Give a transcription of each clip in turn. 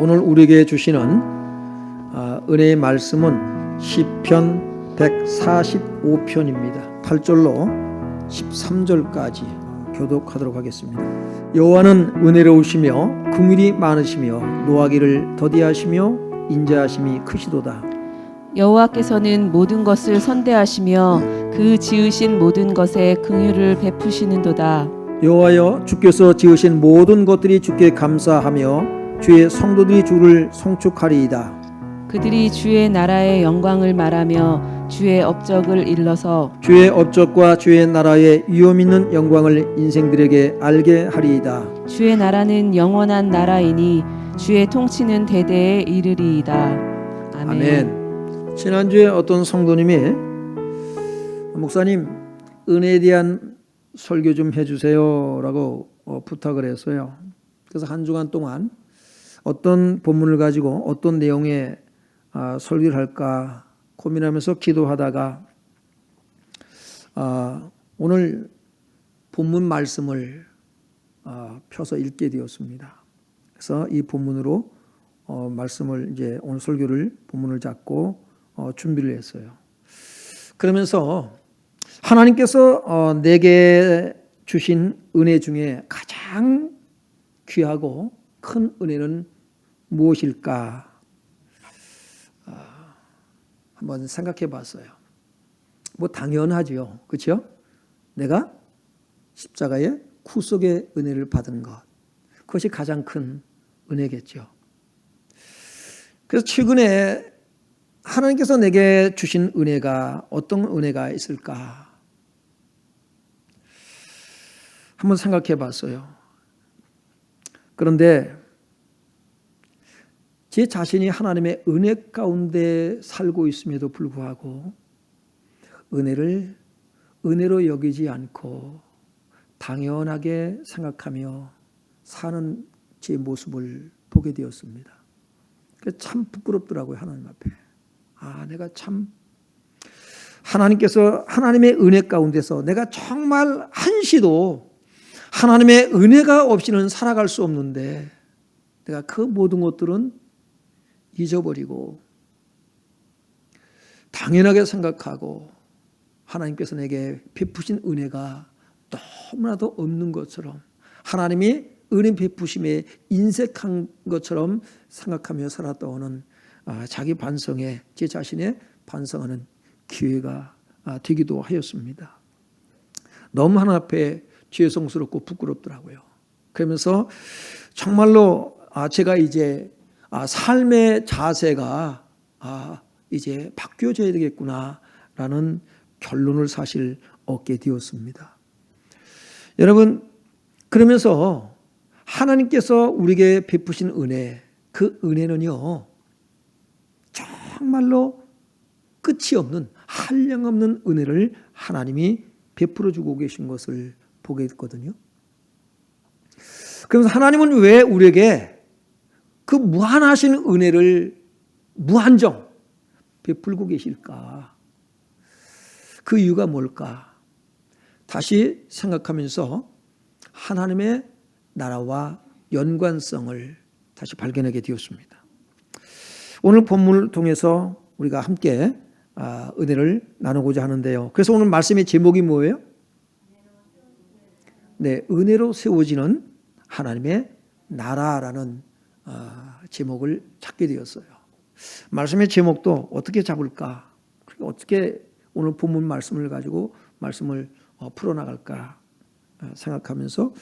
오늘 우리에게 주시는 은혜의 말씀은 시편 145편입니다. 8절로 13절까지 교독하도록 하겠습니다. 여호와는 은혜로우시며 긍휼이 많으시며 노하기를 더디하시며 인자하심이 크시도다. 여호와께서는 모든 것을 선대하시며 그 지으신 모든 것에 긍휼을 베푸시는도다. 여호와여, 주께서 지으신 모든 것들이 주께 감사하며 주의 성도들이 주를 송축하리이다. 그들이 주의 나라의 영광을 말하며 주의 업적을 일러서 주의 업적과 주의 나라의 위엄 있는 영광을 인생들에게 알게 하리이다. 주의 나라는 영원한 나라이니 주의 통치는 대대에 이르리이다. 아멘. 아멘. 지난주에 어떤 성도님이 목사님 은혜에 대한 설교 좀 해주세요 라고 부탁을 했어요. 그래서 한 주간 동안 어떤 본문을 가지고 어떤 내용의 설교를 할까 고민하면서 기도하다가 오늘 본문 말씀을 펴서 읽게 되었습니다. 그래서 이 본문으로 말씀을 이제 오늘 설교를 본문을 잡고 준비를 했어요. 그러면서 하나님께서 내게 주신 은혜 중에 가장 귀하고 큰 은혜는 무엇일까? 한번 생각해 봤어요. 뭐 당연하죠. 그렇죠? 내가 십자가의 구속의 은혜를 받은 것. 그것이 가장 큰 은혜겠죠. 그래서 최근에 하나님께서 내게 주신 은혜가 어떤 은혜가 있을까? 한번 생각해 봤어요. 그런데 제 자신이 하나님의 은혜 가운데 살고 있음에도 불구하고 은혜를 은혜로 여기지 않고 당연하게 생각하며 사는 제 모습을 보게 되었습니다. 참 부끄럽더라고요. 하나님 앞에. 내가 참 하나님께서 하나님의 은혜 가운데서 내가 정말 한시도 하나님의 은혜가 없이는 살아갈 수 없는데 내가 그 모든 것들은 잊어버리고 당연하게 생각하고 하나님께서 내게 베푸신 은혜가 너무나도 없는 것처럼 하나님이 은혜 베푸심에 인색한 것처럼 생각하며 살았다오는 자기 반성에 제 자신의 반성하는 기회가 되기도 하였습니다. 너무 하나님 앞에 죄송스럽고 부끄럽더라고요. 그러면서 정말로 제가 이제 삶의 자세가 이제 바뀌어져야 되겠구나라는 결론을 사실 얻게 되었습니다. 여러분, 그러면서 하나님께서 우리에게 베푸신 은혜, 그 은혜는요 정말로 끝이 없는 한량없는 은혜를 하나님이 베풀어 주고 계신 것을 보게 됐거든요. 그래서 하나님은 왜 우리에게 그 무한하신 은혜를 무한정 베풀고 계실까? 그 이유가 뭘까? 다시 생각하면서 하나님의 나라와 연관성을 다시 발견하게 되었습니다. 오늘 본문을 통해서 우리가 함께 은혜를 나누고자 하는데요. 그래서 오늘 말씀의 제목이 뭐예요? 네, 은혜로 세워지는 하나님의 나라라는 제목을 찾게 되었어요. 말씀의 제목도 어떻게 잡을까? 어떻게 오늘 본문 말씀을 가지고 말씀을 풀어나갈까 생각하면서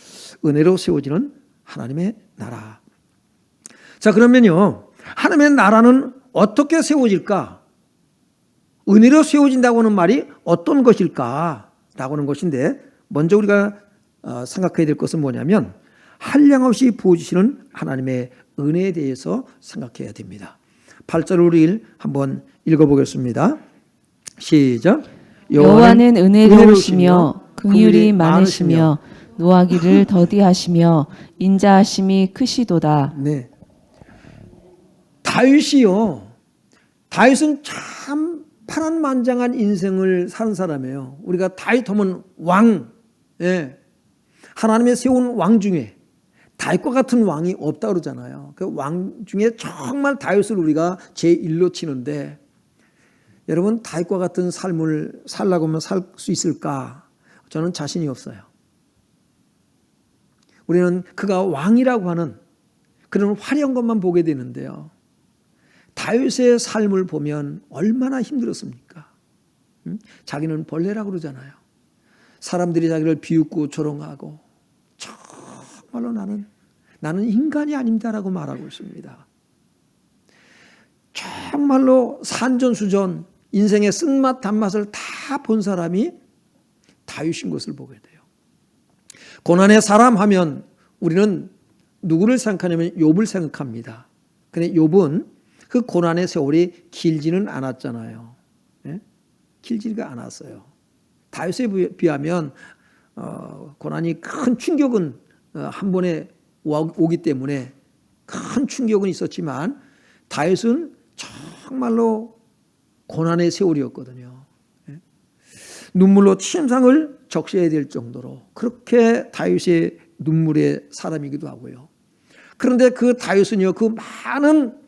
은혜로 세워지는 하나님의 나라. 자, 그러면요, 하나님의 나라는 어떻게 세워질까? 은혜로 세워진다고 하는 말이 어떤 것일까? 라고 하는 것인데 먼저 우리가 생각해야 될 것은 뭐냐면 한량없이 부어주시는 하나님의 은혜에 대해서 생각해야 됩니다. 8절 우리 한번 읽어보겠습니다. 시작. 여호와는 은혜로우시며 긍휼이 많으시며 노하기를 더디하시며 인자하심이 크시도다. 네. 다윗이요. 다윗은 참 파란만장한 인생을 산 사람이에요. 우리가 다윗 하면 왕, 하나님의 세운 왕 중에 다윗과 같은 왕이 없다 그러잖아요. 그 왕 중에 정말 다윗을 우리가 제1로 치는데 여러분 다윗과 같은 삶을 살라고 하면 살 수 있을까? 저는 자신이 없어요. 우리는 그가 왕이라고 하는 그런 화려한 것만 보게 되는데요. 다윗의 삶을 보면 얼마나 힘들었습니까? 자기는 벌레라고 그러잖아요. 사람들이 자기를 비웃고 조롱하고 정말로 나는 인간이 아닙니다라고 말하고 있습니다. 정말로 산전수전 인생의 쓴맛 단맛을 다 본 사람이 다윗인 것을 보게 돼요. 고난의 사람 하면 우리는 누구를 생각하냐면 욥을 생각합니다. 그런데 욥은 그 고난의 세월이 길지는 않았잖아요. 예? 길지가 않았어요. 다윗에 비하면 고난이 큰 충격은 한 번에 오기 때문에 큰 충격은 있었지만 다윗은 정말로 고난의 세월이었거든요. 예? 눈물로 침상을 적셔야 될 정도로 그렇게 다윗의 눈물의 사람이기도 하고요. 그런데 그 다윗은요, 그 많은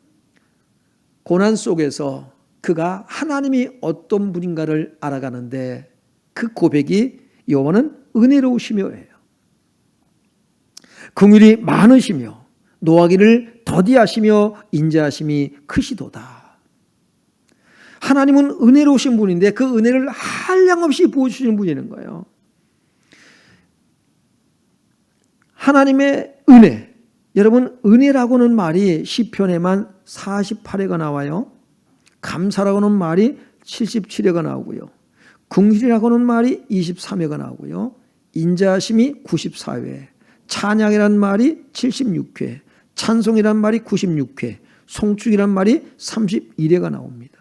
고난 속에서 그가 하나님이 어떤 분인가를 알아가는데 그 고백이 여호와는 은혜로우시며예요. 긍휼이 많으시며 노하기를 더디하시며 인자하심이 크시도다. 하나님은 은혜로우신 분인데 그 은혜를 한량없이 부어주시는 분이는 거예요. 하나님의 은혜. 여러분 은혜라고는 말이 시편에만 48회가 나와요. 감사라고는 말이 77회가 나오고요. 긍휼이라고는 말이 23회가 나오고요. 인자하심이 94회, 찬양이란 말이 76회, 찬송이란 말이 96회, 송축이란 말이 31회가 나옵니다.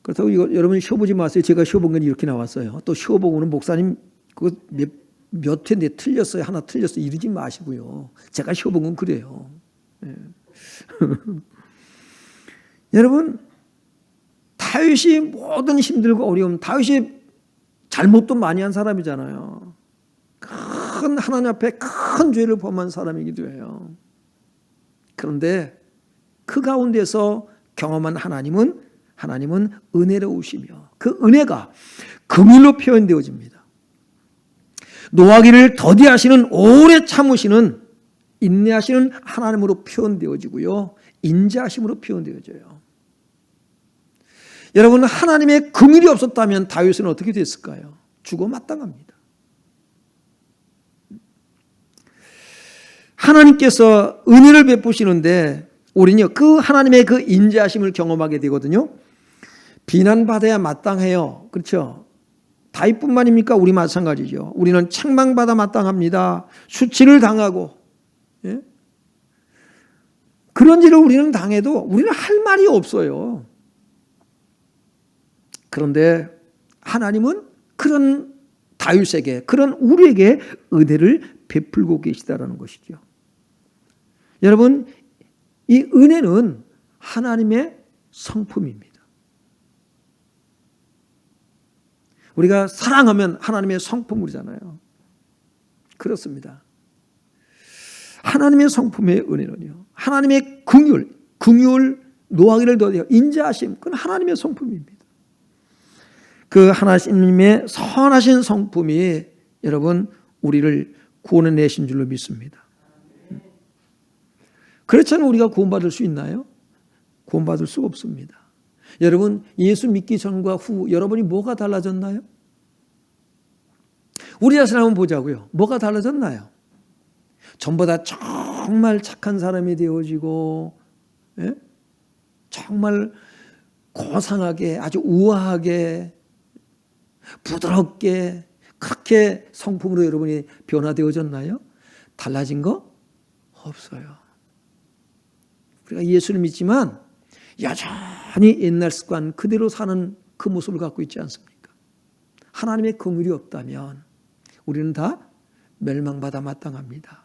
그렇다고 이거 여러분 쉬어보지 마세요. 제가 쉬어본 건 이렇게 나왔어요. 또 쉬어보고는 목사님 그거 몇 회인데 틀렸어요. 하나 틀렸어요. 이러지 마시고요. 제가 쉬어본 건 그래요. 네. 여러분 다윗이 모든 힘들고 어려움, 다윗이 잘못도 많이 한 사람이잖아요. 큰 하나님 앞에 큰 죄를 범한 사람이기도 해요. 그런데 그 가운데서 경험한 하나님은 은혜로우시며 그 은혜가 긍휼로 표현되어집니다. 노하기를 더디하시는 오래 참으시는 인내하시는 하나님으로 표현되어지고요. 인자하심으로 표현되어져요. 여러분 하나님의 긍휼이 없었다면 다윗은 어떻게 됐을까요? 죽어 마땅합니다. 하나님께서 은혜를 베푸시는데 우리는요 그 하나님의 그 인자하심을 경험하게 되거든요. 비난받아야 마땅해요. 그렇죠? 다윗뿐만입니까? 우리 마찬가지죠. 우리는 책망받아 마땅합니다. 수치를 당하고 예? 그런 일을 우리는 당해도 우리는 할 말이 없어요. 그런데 하나님은 그런 다윗에게 그런 우리에게 은혜를 베풀고 계시다라는 것이죠. 여러분 이 은혜는 하나님의 성품입니다. 우리가 사랑하면 하나님의 성품이잖아요. 그렇습니다. 하나님의 성품의 은혜는요. 하나님의 긍휼, 노하기를 더디하여 인자하심, 그건 하나님의 성품입니다. 그 하나님의 선하신 성품이 여러분 우리를 구원해내신 줄로 믿습니다. 그렇잖아요. 우리가 구원받을 수 있나요? 구원받을 수 없습니다. 여러분 예수 믿기 전과 후 여러분이 뭐가 달라졌나요? 우리 자신 한번 보자고요. 뭐가 달라졌나요? 전보다 정말 착한 사람이 되어지고 예? 정말 고상하게 아주 우아하게 부드럽게 그렇게 성품으로 여러분이 변화되어졌나요? 달라진 거 없어요. 우리가 예수를 믿지만 여전히 옛날 습관 그대로 사는 그 모습을 갖고 있지 않습니까? 하나님의 긍휼이 없다면 우리는 다 멸망받아 마땅합니다.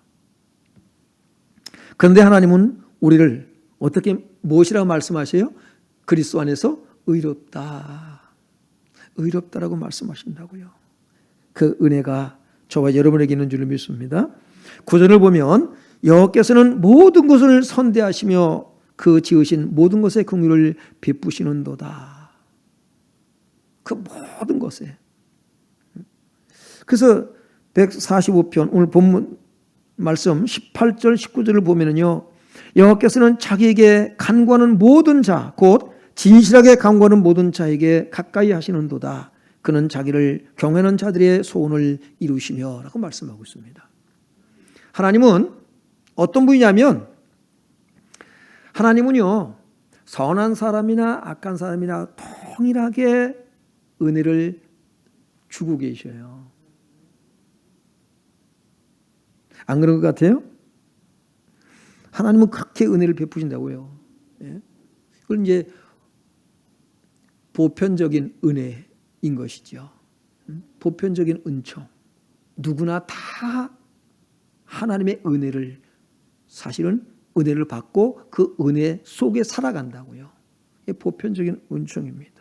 그런데 하나님은 우리를 어떻게 무엇이라고 말씀하세요? 그리스도 안에서 의롭다라고 말씀하신다고요. 그 은혜가 저와 여러분에게 있는 줄로 믿습니다. 9절을 보면 여호와께서는 모든 것을 선대하시며 그 지으신 모든 것의 긍휼을 베푸시는도다. 그 모든 것에. 그래서 145편 오늘 본문 말씀 18절 19절을 보면은요, 여호와께서는 자기에게 간구하는 모든 자, 곧 진실하게 간구하는 모든 자에게 가까이 하시는도다. 그는 자기를 경외하는 자들의 소원을 이루시며 라고 말씀하고 있습니다. 하나님은 어떤 분이냐면, 하나님은요 선한 사람이나 악한 사람이나 동일하게 은혜를 주고 계셔요. 안 그런 것 같아요? 하나님은 그렇게 은혜를 베푸신다고요. 예? 그건 이제 보편적인 은혜인 것이죠. 보편적인 은총. 누구나 다 하나님의 은혜를, 사실은 은혜를 받고 그 은혜 속에 살아간다고요. 이게 보편적인 은총입니다.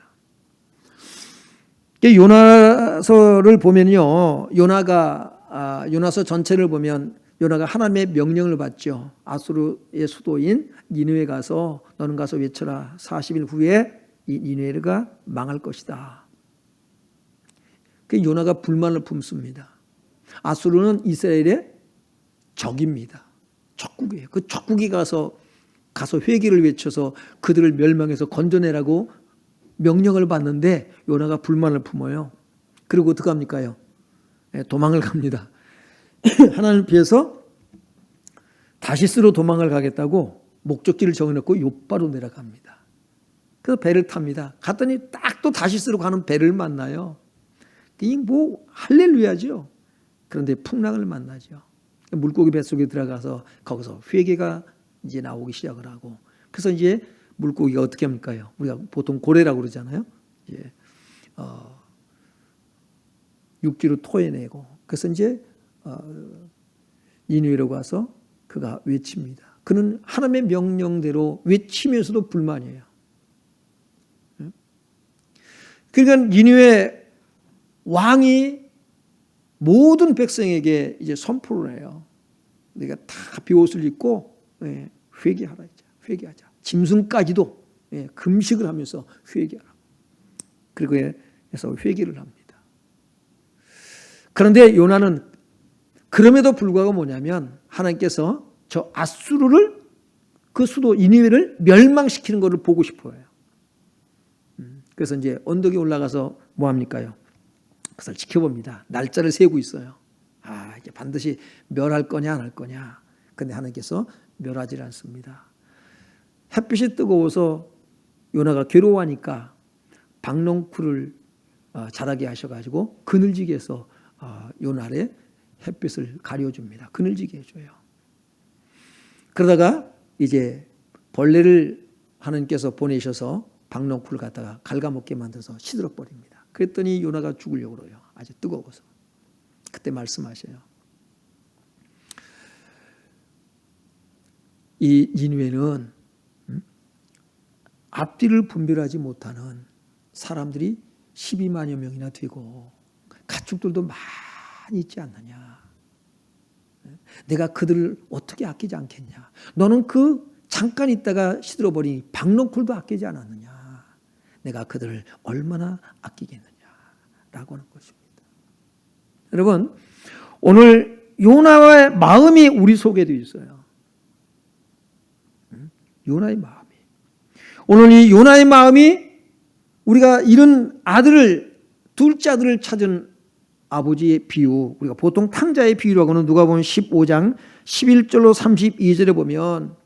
요나서를 보면요, 요나서 전체를 보면 요나가 하나님의 명령을 받죠. 아수르의 수도인 니느웨 가서 너는 가서 외쳐라. 40일 후에 이 니느웨가 망할 것이다. 그 요나가 불만을 품습니다. 아수르는 이스라엘의 적입니다. 적국이에요. 그 적국이 가서 회개를 외쳐서 그들을 멸망해서 건져내라고 명령을 받는데 요나가 불만을 품어요. 그리고 어떻게 합니까요? 도망을 갑니다. 하나님 피해서 다시스로 도망을 가겠다고 목적지를 정해놓고 욥바로 내려갑니다. 그래서 배를 탑니다. 갔더니 딱 또 다시스로 가는 배를 만나요. 이 뭐 할렐루야죠. 그런데 풍랑을 만나죠. 물고기 뱃속에 들어가서 거기서 회개가 이제 나오기 시작을 하고, 그래서 이제 물고기가 어떻게 합니까요? 우리가 보통 고래라고 그러잖아요. 이제 육지로 토해내고, 그래서 이제 니느웨로 가서 그가 외칩니다. 그는 하나님의 명령대로 외치면서도 불만이에요. 그러니까 니느웨 왕이 모든 백성에게 이제 선포를 해요. 우리가 다 비옷을 입고 회개하라, 회개하자. 짐승까지도 금식을 하면서 회개하라. 그리고 해서 회개를 합니다. 그런데 요나는 그럼에도 불구하고 뭐냐면 하나님께서 저 아수르를, 그 수도 니느웨를 멸망시키는 것을 보고 싶어요. 그래서 이제 언덕에 올라가서 뭐 합니까요? 그것을 지켜봅니다. 날짜를 세우고 있어요. 이제 반드시 멸할 거냐 안 할 거냐. 그런데 하나님께서 멸하지 않습니다. 햇빛이 뜨거워서 요나가 괴로워하니까 박농쿨을 자라게 하셔가지고 그늘지게 해서 요나의 햇빛을 가려줍니다. 그늘지게 해줘요. 그러다가 이제 벌레를 하나님께서 보내셔서 박농쿨을 갖다가 갉아먹게 만들어서 시들어 버립니다. 그랬더니 요나가 죽으려고 그래요. 아주 뜨거워서. 그때 말씀하셔요. 이 니느웨는 앞뒤를 분별하지 못하는 사람들이 12만여 명이나 되고 가축들도 많이 있지 않느냐. 내가 그들을 어떻게 아끼지 않겠냐. 너는 그 잠깐 있다가 시들어버리니 박농쿨도 아끼지 않았느냐. 내가 그들을 얼마나 아끼겠느냐라고 하는 것입니다. 여러분, 오늘 요나의 마음이 우리 속에도 있어요. 요나의 마음이. 오늘 이 요나의 마음이 우리가 이런 아들을, 둘째 아들을 찾은 아버지의 비유, 우리가 보통 탕자의 비유라고 하는 누가복음 15장 11절로 32절에 보면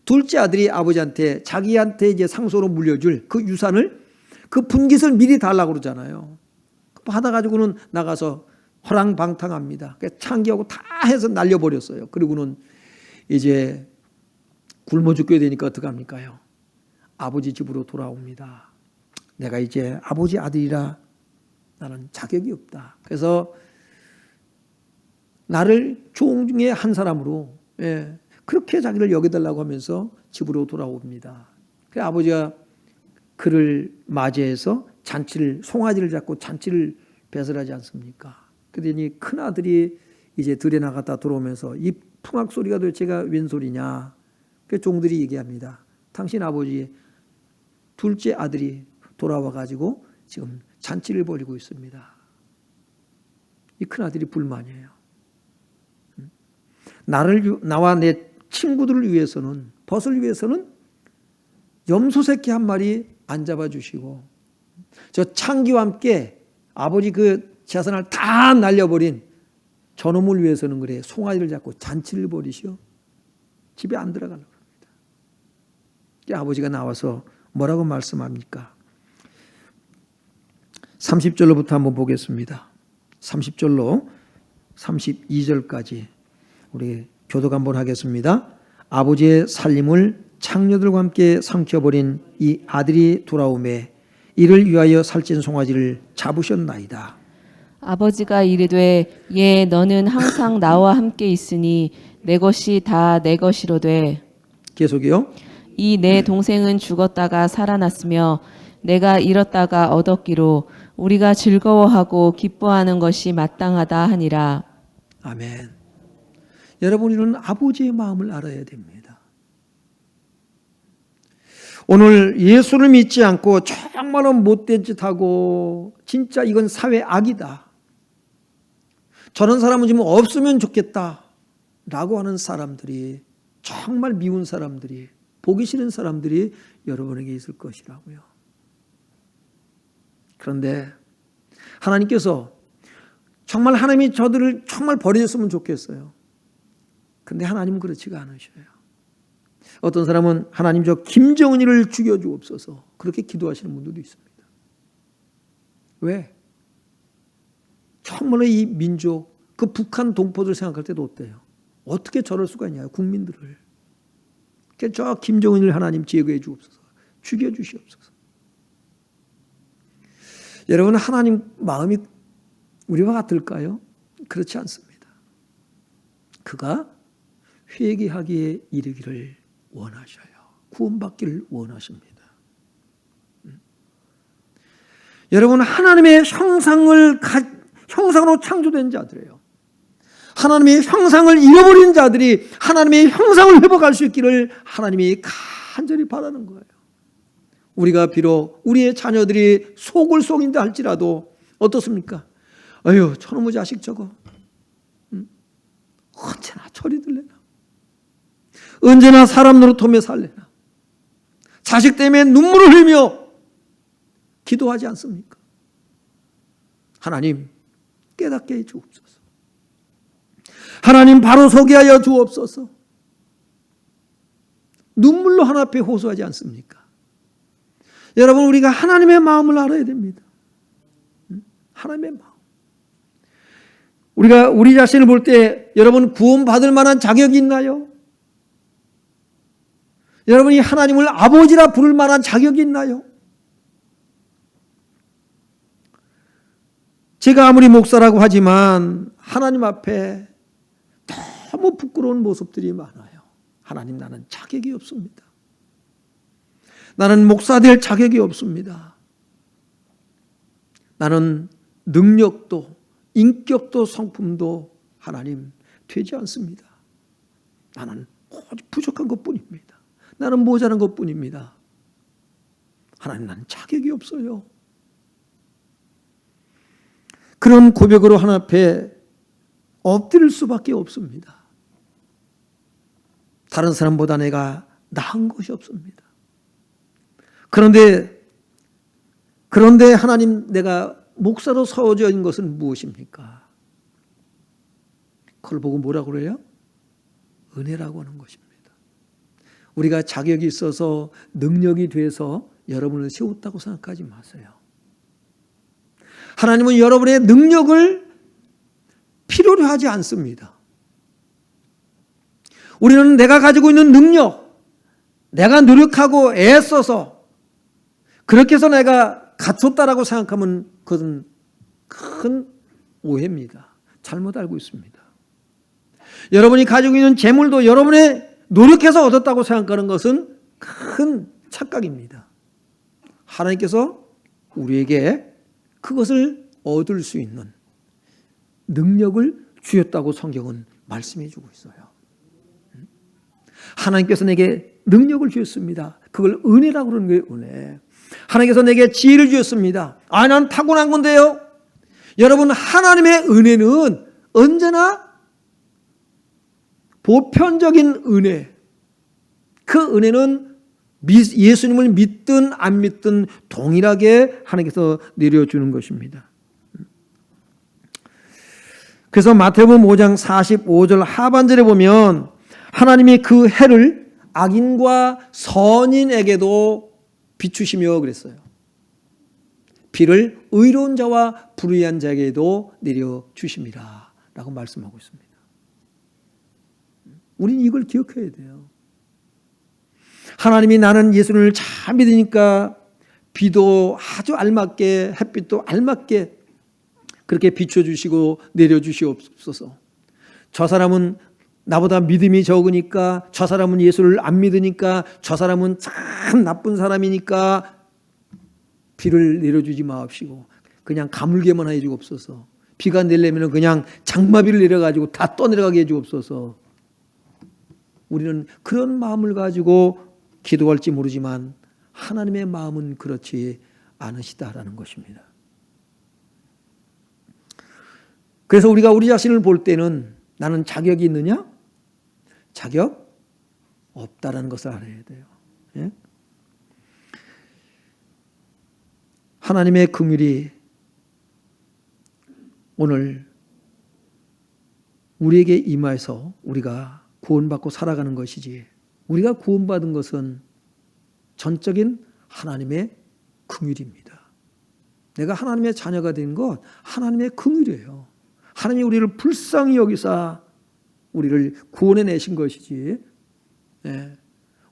둘째 아들이 아버지한테 자기한테 이제 상속으로 물려줄 그 유산을, 그 분깃을 미리 달라고 그러잖아요. 받아가지고는 나가서 허랑방탕합니다. 창기하고 다 해서 날려버렸어요. 그리고는 이제 굶어 죽게 되니까 어떡합니까요? 아버지 집으로 돌아옵니다. 내가 이제 아버지 아들이라 나는 자격이 없다. 그래서 나를 종 중에 한 사람으로 그렇게 자기를 여겨달라고 하면서 집으로 돌아옵니다. 그 아버지가 그를 맞이해서 잔치를, 송아지를 잡고 잔치를 배설하지 않습니까? 그러더니 큰 아들이 이제 들에 나갔다 들어오면서 이 풍악 소리가 도대체가 웬 소리냐. 그 종들이 얘기합니다. 당신 아버지 둘째 아들이 돌아와 가지고 지금 잔치를 벌이고 있습니다. 이 큰 아들이 불만이에요. 나와 내 친구들을 위해서는, 벗을 위해서는 염소 새끼 한 마리 안 잡아주시고 저 창기와 함께 아버지 그 재산을 다 날려버린 저놈을 위해서는 그래 송아지를 잡고 잔치를 벌이시오. 집에 안 들어가려고 합니다. 아버지가 나와서 뭐라고 말씀합니까? 30절로부터 한번 보겠습니다. 30절로 32절까지 우리 교독 한번 하겠습니다. 아버지의 살림을 창녀들과 함께 삼켜버린 이 아들이 돌아오매 이를 위하여 살찐 송아지를 잡으셨나이다. 아버지가 이르되 예 너는 항상 나와 함께 있으니 내 것이 다 내 것이로되 계속이요. 이 내 동생은 죽었다가 살아났으며 내가 잃었다가 얻었기로 우리가 즐거워하고 기뻐하는 것이 마땅하다 하니라. 아멘. 여러분, 우리는 아버지의 마음을 알아야 됩니다. 오늘 예수를 믿지 않고 정말로 못된 짓하고 진짜 이건 사회 악이다. 저런 사람은 지금 없으면 좋겠다 라고 하는 사람들이, 정말 미운 사람들이, 보기 싫은 사람들이 여러분에게 있을 것이라고요. 그런데 하나님께서 정말 하나님이 저들을 정말 버려줬으면 좋겠어요. 근데 하나님은 그렇지가 않으셔요. 어떤 사람은 하나님 저 김정은이를 죽여주옵소서 그렇게 기도하시는 분들도 있습니다. 왜? 정말로 이 민족, 그 북한 동포들 생각할 때도 어때요? 어떻게 저럴 수가 있냐, 국민들을. 저 김정은을 하나님 제거해 주옵소서, 죽여주시옵소서. 여러분, 하나님 마음이 우리와 같을까요? 그렇지 않습니다. 그가 회개하기에 이르기를 원하셔요. 구원받기를 원하십니다. 여러분, 하나님의 형상으로 창조된 자들이에요. 하나님의 형상을 잃어버린 자들이 하나님의 형상을 회복할 수 있기를 하나님이 간절히 바라는 거예요. 우리가 비록 우리의 자녀들이 속을 속인다 할지라도 어떻습니까? 아유, 저놈의 자식 저거 언제나 저리 들래나, 언제나 사람 노릇하며 살래나, 자식 때문에 눈물을 흘리며 기도하지 않습니까? 하나님 깨닫게 해 주옵소서. 하나님 바로 서게 하여 주옵소서. 눈물로 하나님 앞에 호소하지 않습니까? 여러분, 우리가 하나님의 마음을 알아야 됩니다. 하나님의 마음. 우리가 우리 자신을 볼 때 여러분 구원받을 만한 자격이 있나요? 여러분이 하나님을 아버지라 부를 만한 자격이 있나요? 제가 아무리 목사라고 하지만 하나님 앞에 너무 부끄러운 모습들이 많아요. 하나님, 나는 자격이 없습니다. 나는 목사 될 자격이 없습니다. 나는 능력도 인격도 성품도 하나님 되지 않습니다. 나는 부족한 것뿐입니다. 나는 모자란 것뿐입니다. 하나님, 나는 자격이 없어요. 그런 고백으로 하나님 앞에 엎드릴 수밖에 없습니다. 다른 사람보다 내가 나은 것이 없습니다. 그런데 하나님, 내가 목사로 서어진 것은 무엇입니까? 그걸 보고 뭐라고 그래요? 은혜라고 하는 것입니다. 우리가 자격이 있어서 능력이 돼서 여러분을 세웠다고 생각하지 마세요. 하나님은 여러분의 능력을 필요로 하지 않습니다. 우리는 내가 가지고 있는 능력, 내가 노력하고 애써서 그렇게 해서 내가 갖췄다라고 생각하면 그것은 큰 오해입니다. 잘못 알고 있습니다. 여러분이 가지고 있는 재물도 여러분의 노력해서 얻었다고 생각하는 것은 큰 착각입니다. 하나님께서 우리에게 그것을 얻을 수 있는 능력을 주셨다고 성경은 말씀해 주고 있어요. 하나님께서 내게 능력을 주셨습니다. 그걸 은혜라고 그러는 거예요. 은혜. 하나님께서 내게 지혜를 주셨습니다. 난 타고난 건데요. 여러분, 하나님의 은혜는 언제나 보편적인 은혜. 그 은혜는 예수님을 믿든 안 믿든 동일하게 하나님께서 내려주는 것입니다. 그래서 마태복음 5장 45절 하반절에 보면 하나님이 그 해를 악인과 선인에게도 비추시며 그랬어요. 비를 의로운 자와 불의한 자에게도 내려주십니다 라고 말씀하고 있습니다. 우리는 이걸 기억해야 돼요. 하나님이 나는 예수를 잘 믿으니까 비도 아주 알맞게, 햇빛도 알맞게 그렇게 비춰주시고 내려주시옵소서. 저 사람은 나보다 믿음이 적으니까, 저 사람은 예수를 안 믿으니까, 저 사람은 참 나쁜 사람이니까 비를 내려주지 마옵시고 그냥 가물게만 해주옵소서. 비가 내려면 그냥 장마비를 내려가지고 다 떠내려가게 해주옵소서. 우리는 그런 마음을 가지고 기도할지 모르지만 하나님의 마음은 그렇지 않으시다라는 것입니다. 그래서 우리가 우리 자신을 볼 때는 나는 자격이 있느냐? 자격 없다라는 것을 알아야 돼요. 예? 하나님의 긍휼이 오늘 우리에게 임하여서 우리가 구원받고 살아가는 것이지, 우리가 구원받은 것은 전적인 하나님의 긍휼입니다. 내가 하나님의 자녀가 된 것 하나님의 긍휼이에요. 하나님이 우리를 불쌍히 여기사 우리를 구원해 내신 것이지,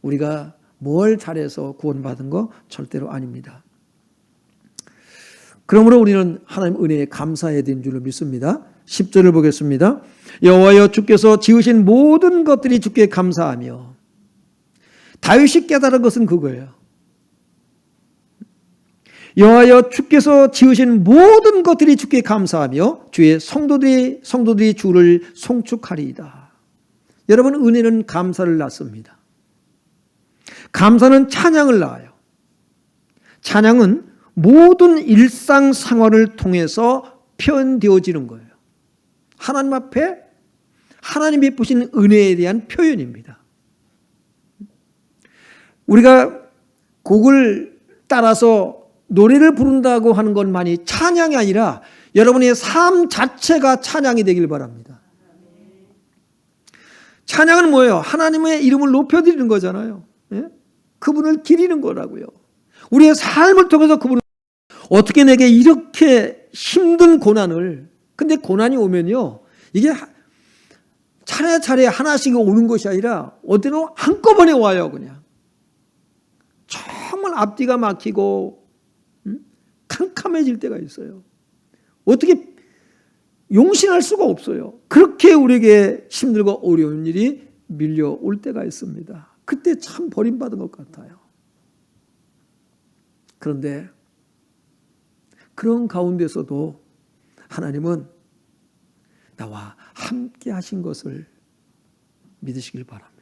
우리가 뭘 잘해서 구원받은 거 절대로 아닙니다. 그러므로 우리는 하나님 은혜에 감사해야 되는 줄로 믿습니다. 10절을 보겠습니다. 여호와여 주께서 지으신 모든 것들이 주께 감사하며. 다윗이 깨달은 것은 그거예요. 여호와여 주께서 지으신 모든 것들이 주께 감사하며 주의 성도들이 주를 송축하리이다. 여러분, 은혜는 감사를 낳습니다. 감사는 찬양을 낳아요. 찬양은 모든 일상생활을 통해서 표현되어지는 거예요. 하나님 앞에 하나님이 베푸신 은혜에 대한 표현입니다. 우리가 곡을 따라서 노래를 부른다고 하는 것만이 찬양이 아니라 여러분의 삶 자체가 찬양이 되길 바랍니다. 찬양은 뭐예요? 하나님의 이름을 높여드리는 거잖아요. 예? 그분을 기리는 거라고요. 우리의 삶을 통해서 그분을, 어떻게 내게 이렇게 힘든 고난을, 근데 고난이 오면요, 이게 차례차례 하나씩 오는 것이 아니라 어때는 한꺼번에 와요. 그냥 정말 앞뒤가 막히고 캄캄해질 때가 있어요. 어떻게 용신할 수가 없어요. 그렇게 우리에게 힘들고 어려운 일이 밀려올 때가 있습니다. 그때 참 버림받은 것 같아요. 그런데 그런 가운데서도 하나님은 나와 함께 하신 것을 믿으시길 바랍니다.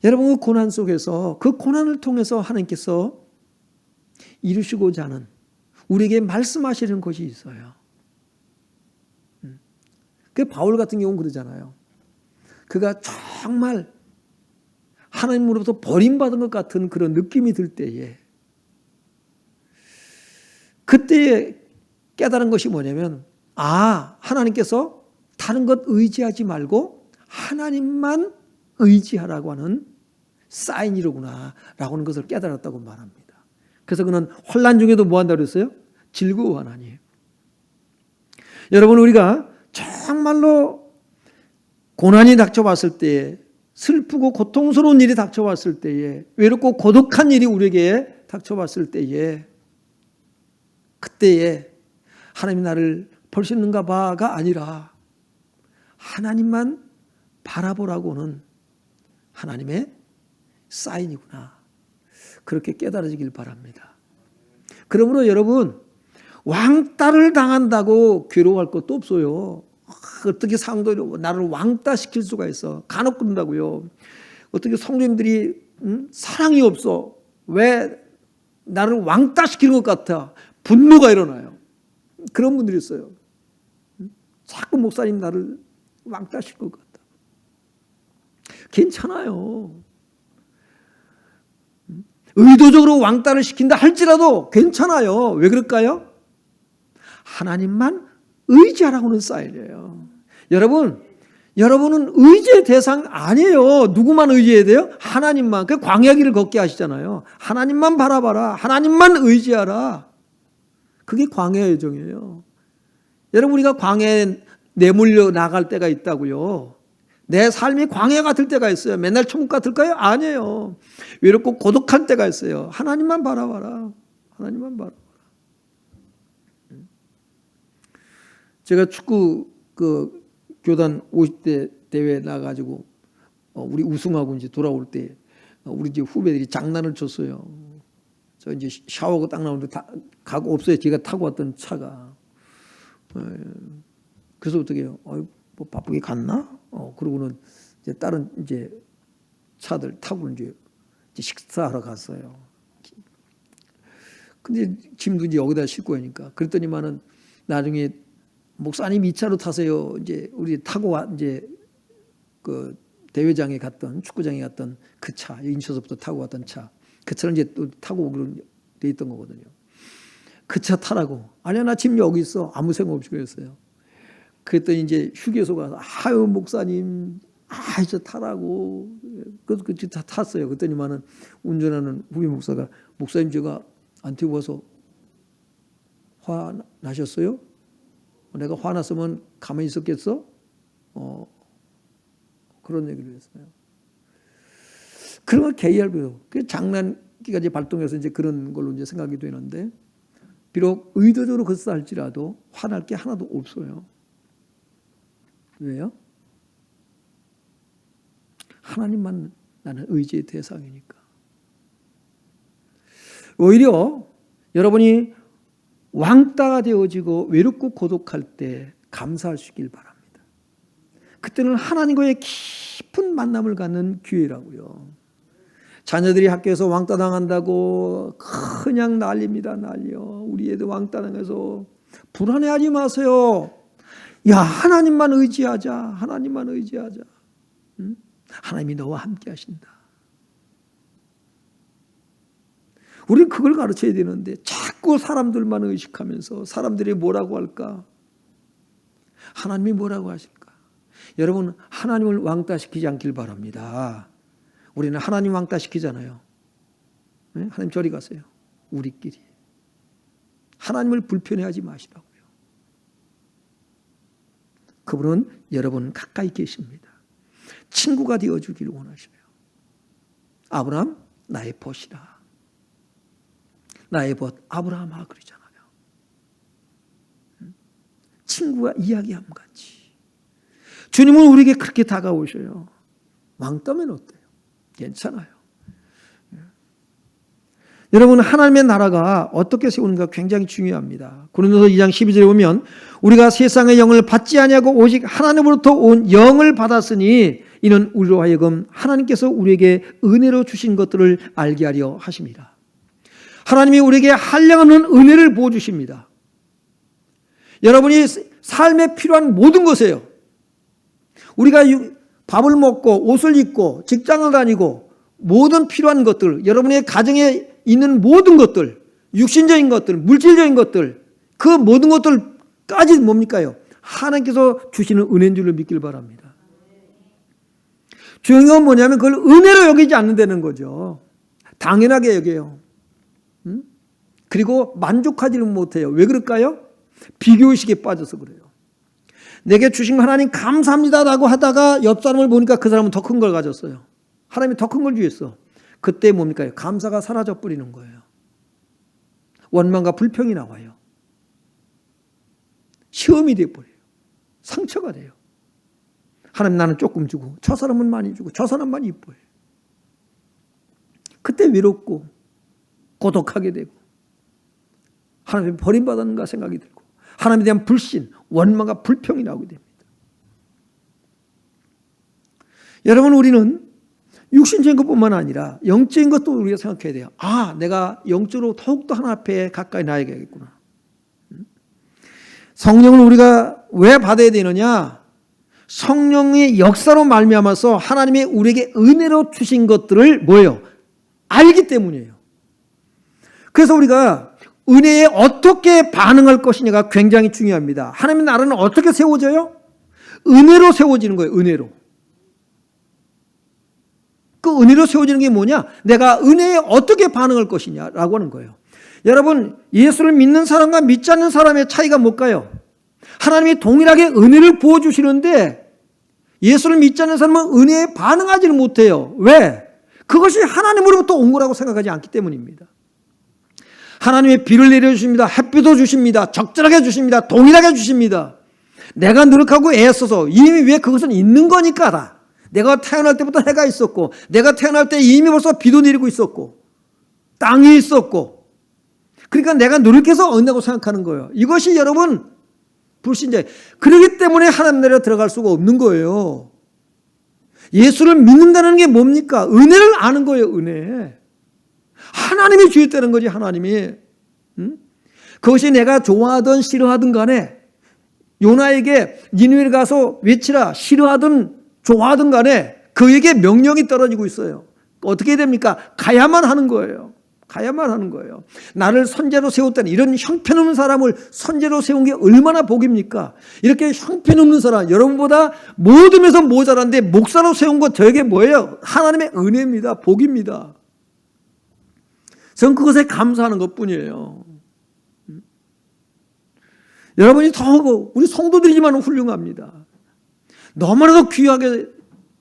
여러분, 그 고난 속에서, 그 고난을 통해서 하나님께서 이루시고자 하는, 우리에게 말씀하시는 것이 있어요. 그 바울 같은 경우는 그러잖아요. 그가 정말 하나님으로부터 버림받은 것 같은 그런 느낌이 들 때에, 그때에 깨달은 것이 뭐냐면, 하나님께서 다른 것 의지하지 말고 하나님만 의지하라고 하는 사인이로구나 라고 하는 것을 깨달았다고 말합니다. 그래서 그는 혼란 중에도 뭐 한다고 그랬어요? 즐거워하나니. 여러분, 우리가 정말로 고난이 닥쳐왔을 때에, 슬프고 고통스러운 일이 닥쳐왔을 때에, 외롭고 고독한 일이 우리에게 닥쳐왔을 때에, 그때에 하나님이 나를 볼 수 있는가 봐가 아니라 하나님만 바라보라고는 하나님의 사인이구나, 그렇게 깨달아지길 바랍니다. 그러므로 여러분, 왕따를 당한다고 괴로워할 것도 없어요. 어떻게 상도로 나를 왕따시킬 수가 있어. 간혹 그런다고요. 어떻게 성도님들이 사랑이 없어. 왜 나를 왕따시키는 것 같아. 분노가 일어나요. 그런 분들이 있어요. 자꾸 목사님 나를 왕따시킬 것 같다. 괜찮아요. 의도적으로 왕따를 시킨다 할지라도 괜찮아요. 왜 그럴까요? 하나님만 의지하라고는 사인이에요. 여러분은 의지의 대상 아니에요. 누구만 의지해야 돼요? 하나님만. 그 광야 길을 걷게 하시잖아요. 하나님만 바라봐라. 하나님만 의지하라. 그게 광야의 여정이에요. 여러분, 우리가 광야에 내몰려 나갈 때가 있다고요. 내 삶이 광야 같을 때가 있어요. 맨날 천국 같을까요? 아니에요. 외롭고 고독할 때가 있어요. 하나님만 바라봐라. 하나님만 바라봐라. 제가 축구 교단 50대 대회 나가지고 우리 우승하고 이제 돌아올 때 우리 이제 후배들이 장난을 쳤어요. 저 이제 샤워하고 딱 나오는데 가고 없어요. 제가 타고 왔던 차가. 그래서 어떻게 해요? 뭐 바쁘게 갔나? 그러고는 이제 다른 이제 차들 타고 이제 식사하러 갔어요. 근데 짐도 이제 여기다 싣고 오니까 그랬더니만은 나중에 목사님 이 차로 타세요. 이제 우리 타고 이제 그 대회장에 갔던 축구장에 갔던 그 차, 인천서부터 타고 왔던 차, 그 차를 이제 또 타고 오기로 돼 있던 거거든요. 그 차 타라고. 아니야, 나 지금 여기 있어. 아무 생각 없이 그랬어요. 그랬더니 이제 휴게소 가서 아유 목사님, 저 타라고. 그래서 그 차 탔어요. 그랬더니만은 운전하는 후배 목사가 목사님 제가 안 태우고 와서 화 나셨어요? 내가 화났으면 가만히 있었겠어? 그런 얘기를 했어요. 그런 걸 개의할고요. 그 장난기가 이제 발동해서 이제 그런 걸로 이제 생각이 되는데, 비록 의도적으로 그랬다 할지라도 화날 게 하나도 없어요. 왜요? 하나님만 나는 의지의 대상이니까. 오히려 여러분이 왕따가 되어지고 외롭고 고독할 때 감사하시길 바랍니다. 그때는 하나님과의 깊은 만남을 갖는 기회라고요. 자녀들이 학교에서 왕따 당한다고 그냥 난립니다. 난리요. 우리 애들 왕따 당해서 불안해하지 마세요. 야, 하나님만 의지하자. 하나님만 의지하자. 응? 하나님이 너와 함께 하신다. 우리는 그걸 가르쳐야 되는데 자꾸 사람들만 의식하면서 사람들이 뭐라고 할까? 하나님이 뭐라고 하실까? 여러분, 하나님을 왕따시키지 않길 바랍니다. 우리는 하나님 왕따시키잖아요. 네? 하나님 저리 가세요. 우리끼리. 하나님을 불편해하지 마시라고요. 그분은 여러분 가까이 계십니다. 친구가 되어주기를 원하셔요. 아브라함 나의 벗이라. 나의 벗 아브라함아 그러잖아요. 친구와 이야기함 같이. 주님은 우리에게 그렇게 다가오셔요. 왕따면 어때요? 괜찮아요. 여러분, 하나님의 나라가 어떻게 세우는가 굉장히 중요합니다. 고린도서 2장 12절에 보면 우리가 세상의 영을 받지 아니하고 오직 하나님으로부터 온 영을 받았으니 이는 우리로 하여금 하나님께서 우리에게 은혜로 주신 것들을 알게 하려 하십니다. 하나님이 우리에게 한량없는 은혜를 부어주십니다. 여러분이 삶에 필요한 모든 것이에요. 우리가 밥을 먹고 옷을 입고 직장을 다니고 모든 필요한 것들, 여러분의 가정에 있는 모든 것들, 육신적인 것들, 물질적인 것들, 그 모든 것들까지 뭡니까요? 하나님께서 주시는 은혜인 줄로 믿길 바랍니다. 중요한 건 뭐냐면 그걸 은혜로 여기지 않는다는 거죠. 당연하게 여겨요. 그리고 만족하지는 못해요. 왜 그럴까요? 비교의식에 빠져서 그래요. 내게 주신 하나님 감사합니다라고 하다가 옆 사람을 보니까 그 사람은 더 큰 걸 가졌어요. 하나님이 더 큰 걸 주셨어. 그때 뭡니까? 감사가 사라져 버리는 거예요. 원망과 불평이 나와요. 시험이 돼버려요. 상처가 돼요. 하나님 나는 조금 주고 저 사람은 많이 주고 저 사람만 이뻐요. 그때 외롭고 고독하게 되고 하나님이 버림받았는가 생각이 들고 하나님에 대한 불신, 원망과 불평이 나오게 됩니다. 여러분, 우리는 육신적인 것뿐만 아니라 영적인 것도 우리가 생각해야 돼요. 내가 영적으로 더욱더 하나님 앞에 가까이 나아가야겠구나. 성령을 우리가 왜 받아야 되느냐? 성령의 역사로 말미암아서 하나님이 우리에게 은혜로 주신 것들을 뭐예요? 알기 때문이에요. 그래서 우리가 은혜에 어떻게 반응할 것이냐가 굉장히 중요합니다. 하나님의 나라는 어떻게 세워져요? 은혜로 세워지는 거예요. 은혜로. 그 은혜로 세워지는 게 뭐냐? 내가 은혜에 어떻게 반응할 것이냐라고 하는 거예요. 여러분, 예수를 믿는 사람과 믿지 않는 사람의 차이가 뭘까요? 하나님이 동일하게 은혜를 부어주시는데 예수를 믿지 않는 사람은 은혜에 반응하지는 못해요. 왜? 그것이 하나님으로부터 온 거라고 생각하지 않기 때문입니다. 하나님의 비를 내려주십니다. 햇빛도 주십니다. 적절하게 주십니다. 동일하게 주십니다. 내가 노력하고 애써서 이미 왜 그것은 있는 거니까. 내가 태어날 때부터 해가 있었고 내가 태어날 때 이미 벌써 비도 내리고 있었고 땅이 있었고 그러니까 내가 노력해서 얻는다고 생각하는 거예요. 이것이 여러분 불신자예요. 그렇기 때문에 하나님 나라에 들어갈 수가 없는 거예요. 예수를 믿는다는 게 뭡니까? 은혜를 아는 거예요. 은혜. 하나님이 주였다는 거지. 하나님이. 그것이 내가 좋아하든 싫어하든 간에 요나에게 니느웨를 가서 외치라 싫어하든 좋아하든 간에 그에게 명령이 떨어지고 있어요. 어떻게 됩니까? 가야만 하는 거예요. 가야만 하는 거예요. 나를 선제로 세웠다는 이런 형편없는 사람을 선제로 세운 게 얼마나 복입니까? 이렇게 형편없는 사람, 여러분보다 모든 면에서 모자란데 목사로 세운 거 저에게 뭐예요? 하나님의 은혜입니다. 복입니다. 전 그것에 감사하는 것뿐이에요. 여러분이 더하고 우리 성도들이지만 훌륭합니다. 너무나도 귀하게,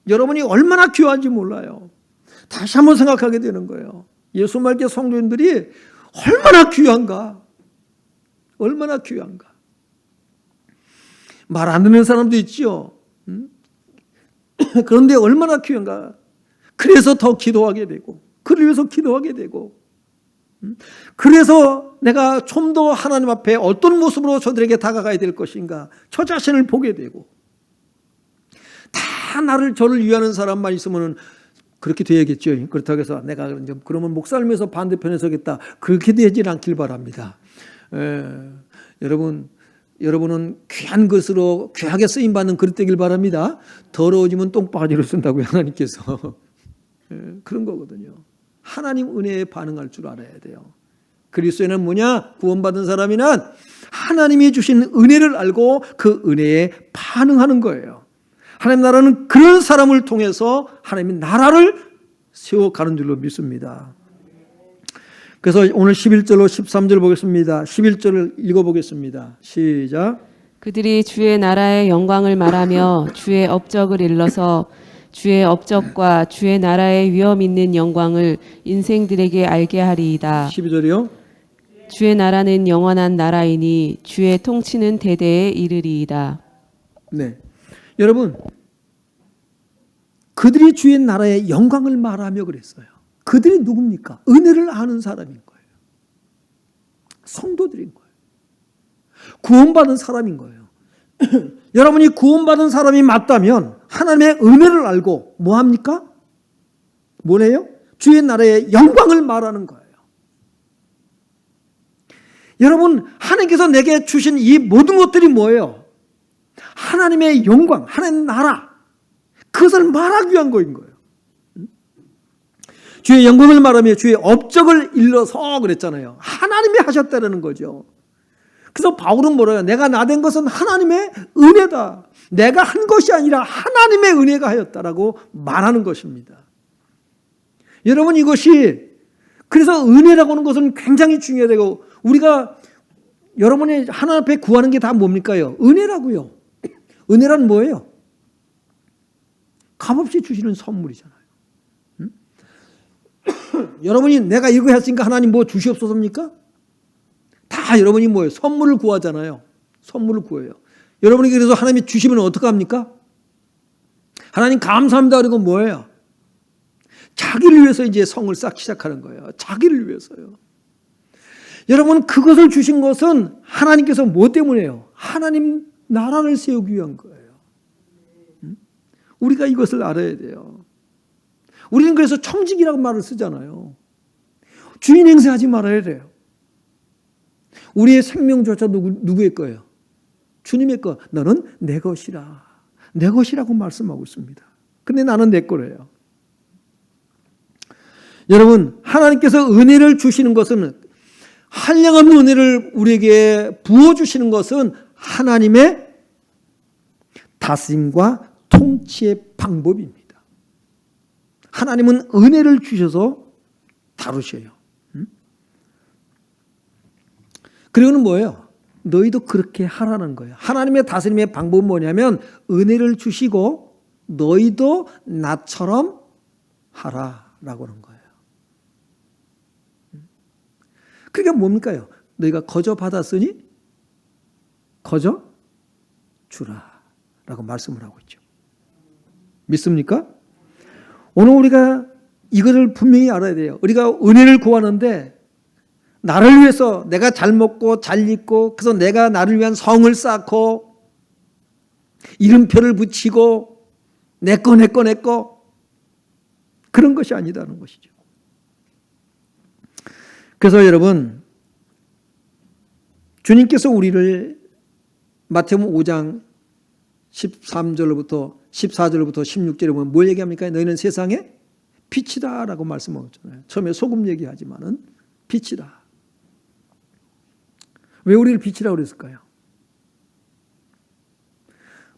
여러분이 얼마나 귀한지 몰라요. 다시 한번 생각하게 되는 거예요. 예수 말기 성도인들이 얼마나 귀한가. 얼마나 귀한가. 말 안 듣는 사람도 있지요. 그런데 얼마나 귀한가. 그래서 더 기도하게 되고 그를 위해서 기도하게 되고 그래서 내가 좀 더 하나님 앞에 어떤 모습으로 저들에게 다가가야 될 것인가 저 자신을 보게 되고 다 저를 위하는 사람만 있으면 그렇게 돼야겠죠. 그렇다고 해서 내가 그러면 목사님에서 반대편에 서겠다. 그렇게 되지는 않길 바랍니다. 여러분은 귀한 것으로 귀하게 쓰임받는 그릇 되길 바랍니다. 더러워지면 똥바가지로 쓴다고요. 하나님께서. 그런 거거든요. 하나님 은혜에 반응할 줄 알아야 돼요. 그리스도인은 뭐냐? 구원받은 사람이는 하나님이 주신 은혜를 알고 그 은혜에 반응하는 거예요. 하나님 나라는 그런 사람을 통해서 하나님의 나라를 세워가는 줄로 믿습니다. 그래서 오늘 11절로 13절 보겠습니다. 11절을 읽어보겠습니다. 시작. 그들이 주의 나라의 영광을 말하며 주의 업적을 일러서 주의 업적과 주의 나라의 위엄 있는 영광을 인생들에게 알게 하리이다. 12절이요. 주의 나라는 영원한 나라이니 주의 통치는 대대에 이르리이다. 네, 여러분 그들이 주의 나라의 영광을 말하며 그랬어요. 그들이 누굽니까? 은혜를 아는 사람인 거예요. 성도들인 거예요. 구원받은 사람인 거예요. 여러분이 구원받은 사람이 맞다면 하나님의 은혜를 알고 뭐합니까? 뭐래요? 주의 나라의 영광을 말하는 거예요. 여러분, 하나님께서 내게 주신 이 모든 것들이 뭐예요? 하나님의 영광, 하나님의 나라, 그것을 말하기 위한 거인 거예요. 주의 영광을 말하며 주의 업적을 일러서 그랬잖아요. 하나님이 하셨다는 거죠. 그래서 바울은 뭐래요? 내가 나된 것은 하나님의 은혜다. 내가 한 것이 아니라 하나님의 은혜가 하였다라고 말하는 것입니다. 여러분, 이것이 그래서 은혜라고 하는 것은 굉장히 중요하고 우리가 여러분이 하나님 앞에 구하는 게 다 뭡니까요? 은혜라고요. 은혜란 뭐예요? 값없이 주시는 선물이잖아요. 여러분이 내가 이거 했으니까 하나님 뭐 주시옵소서입니까? 다 여러분이 뭐예요? 선물을 구하잖아요. 선물을 구해요. 여러분이 그래서 하나님이 주시면 어떡합니까? 하나님 감사합니다. 그리고 뭐예요? 자기를 위해서 이제 성을 쌓기 시작하는 거예요. 자기를 위해서요. 여러분, 그것을 주신 것은 하나님께서 뭐 때문에요? 하나님 나라를 세우기 위한 거예요. 우리가 이것을 알아야 돼요. 우리는 그래서 청직이라고 말을 쓰잖아요. 주인 행세하지 말아야 돼요. 우리의 생명조차 누구의 거예요? 주님의 거. 너는 내 것이라. 내 것이라고 말씀하고 있습니다. 근데 나는 내 거래요. 여러분, 하나님께서 은혜를 주시는 것은, 한량없는 은혜를 우리에게 부어주시는 것은 하나님의 다스림과 통치의 방법입니다. 하나님은 은혜를 주셔서 다루셔요. 그리고는 뭐예요? 너희도 그렇게 하라는 거예요. 하나님의 다스림의 방법은 뭐냐면 은혜를 주시고 너희도 나처럼 하라라고 하는 거예요. 그게 뭡니까요? 너희가 거저 받았으니 거저 주라 라고 말씀을 하고 있죠. 믿습니까? 오늘 우리가 이거를 분명히 알아야 돼요. 우리가 은혜를 구하는데 나를 위해서 내가 잘 먹고 잘 입고 그래서 내가 나를 위한 성을 쌓고 이름표를 붙이고 내 거 그런 것이 아니다는 것이죠. 그래서 여러분, 주님께서 우리를 마태복음 5장 13절부터 14절부터 16절에 보면 뭘 얘기합니까? 너희는 세상에 빛이다 라고 말씀하셨잖아요. 처음에 소금 얘기하지만은 빛이다. 왜 우리를 빛이라고 그랬을까요?